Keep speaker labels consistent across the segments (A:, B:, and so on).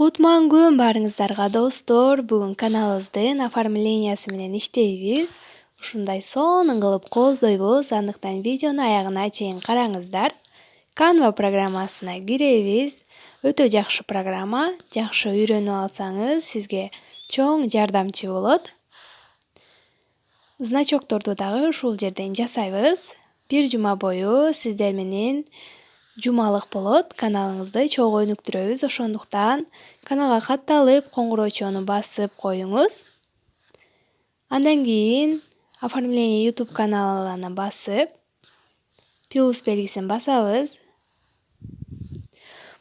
A: Кутман күн барыңыздарга достор. Бүгүн каналыбыздын оформлениясы менен иштейбиз. Ушундай сонун кылып кооздойбуз. Андыктан видеону аягына чейин караңыздар. Canva программасына киребиз. Өтө жакшы программа. Жакшы үйрөнүп алсаңыз, сизге чоң жардамчы болот. Значокторду дагы ушул жерден жасайбыз. Бир жума бою сиздер менен жумалык болот. Каналыңызды чогуу өнүктүрөбүз. Ошондуктан каналга катталып, коңгуроочуну басып коюңуз. Андан кийин оформление YouTube каналына басып, плюс белгисин басабыз.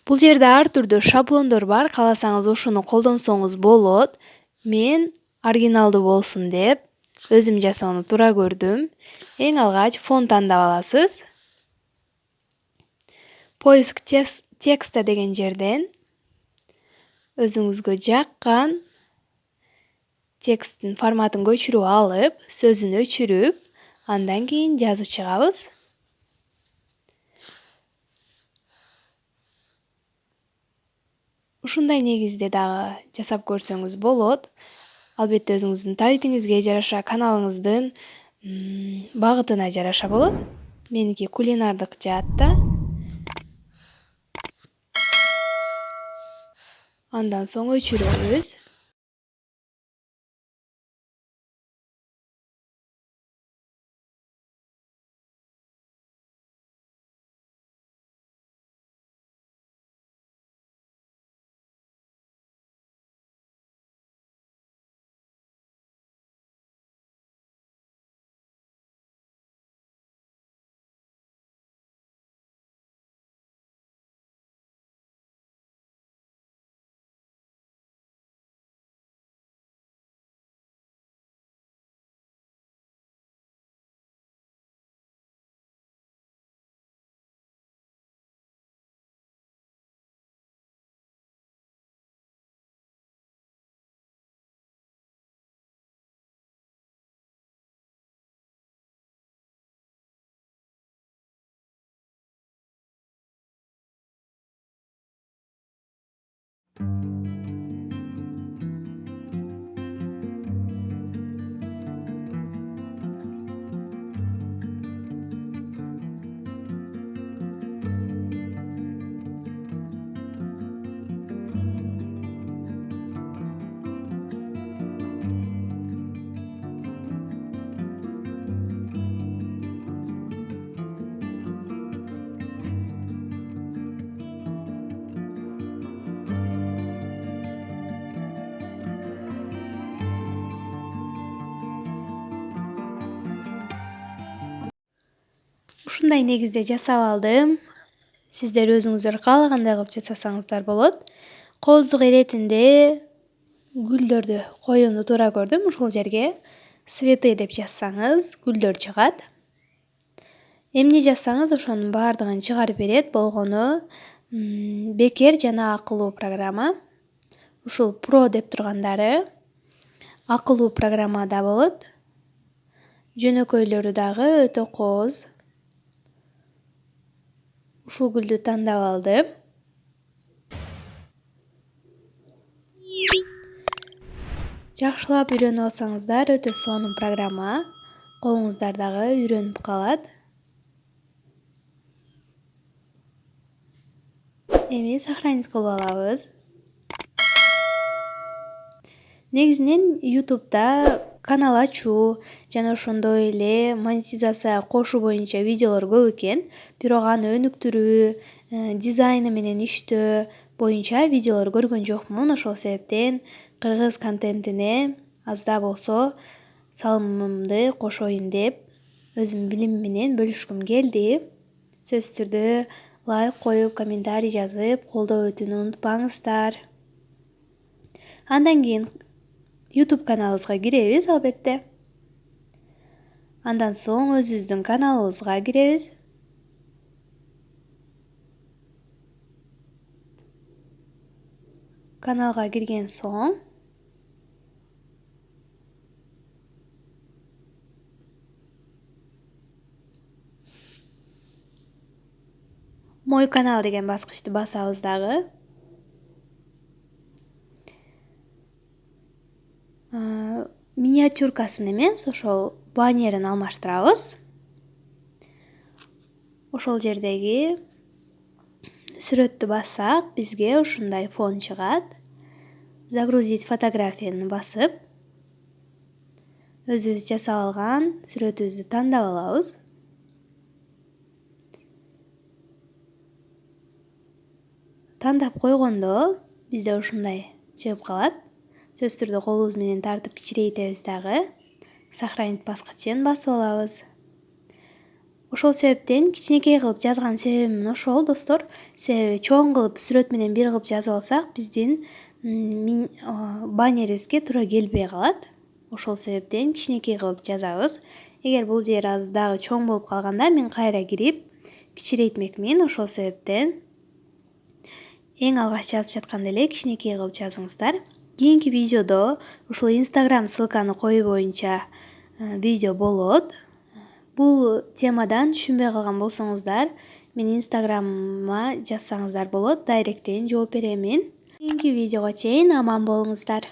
A: Бул жерде ар түрдүү шаблондор бар. Кааласаңыз ушуну колдонсоңуз болот. Мен оригиналдуу болсун деп өзүм жасоону туура көрдүм. Эң алгач фон тандап аласыз. Поиск текста деген жерден өзүңүзгө жаккан тексттин форматын көчүрүп алып, сөзүн өчүрүп, андан кийин жазып чыгабыз. Ушундай негизде дагы жасап көрсөңүз болот. Албетте өзүңүздүн табитиңизге жараша, каналыңыздын багытына жараша болот. Меники кулинардык жаатта. Андан соң өчүрөбүз. Ушундай негизде жасап алдым. Сиздер өзүңүздөр каалагандай кылып жасасаңыздар болот. Кооздук иретинде гүлдөрдү коюуну туура көрдүм. Ушул жерге цветы деп жазсаңыз, гүлдөр чыгат. Эмне жазсаңыз ошонун баардыгын чыгарып берет. Болгону бекер жана акылуу программа. Ушул Pro деп тургандары акылуу программа да болот. Жөнөкөйлөрү дагы өтө кооз. Ушул гүлдү тандап алдым. Жакшылап үйрөнүп алсаңыздар, өтө сонун программа. Колуңуздар дагы үйрөнүп калат. Эми сохранить кылып алабыз. Негизинен YouTube'да канал ачуу жана ошондой эле монетизация кошуу боюнча видеолор көп экен. Бирок аны өнүктүрүү, дизайны менен иштөө боюнча видеолор көргөн жокмун. Ошол себептен кыргыз контентине аз да болсо салымымды кошоюн деп өзүмдүн билимим менен бөлүшкүм келди. Сөзсүз түрдө лайк коюп, комментарий жазып, колдоп өтүүнү унутпаңыздар. Андан кийин YouTube каналыбызга киребиз, албетте. Андан соң өзүбүздүн каналыбызга киребиз. Каналга кирген соң мой канал деген баскычты басабыз дагы. миниатюркасын эмес, ошол баннерин алмаштырабыз. Ошол жердеги сүрөттү бассак, бизге ушундай фон чыгат. Загрузить фотографияны басып, өзүбүз жасап алган сүрөтүбүздү тандап алабыз. Тандап койгондо бизде ушундай чыгып калат. Сөзсүз түрдө колубуз менен тартып кичирейтебиз дагы. Сохранить баскычын басып алабыз. Ошол себептен кичинекей кылып жазган себебим ошол, достор. Себеби чоң кылып сүрөт менен бир кылып жазып алсак, биздин баннерибизге туура келбей калат. Ошол себептен кичинекей кылып жазабыз. Эгер бул жер азыр дагы чоң болуп калганда мен кайра кирип кичирейтмекмин. Ошол себептен эң алгач жазып жатканда эле кичинекей кылып жазыңыздар. Кийинки видеодо ушул Instagram ссылканы коюу боюнча видео болот. Бул темадан түшүнбөй калган болсоңуздар, менин Instagram'ыма жазсаңыздар болот, дайректтен жооп беремин. Кийинки видеого чейин аман болуңуздар.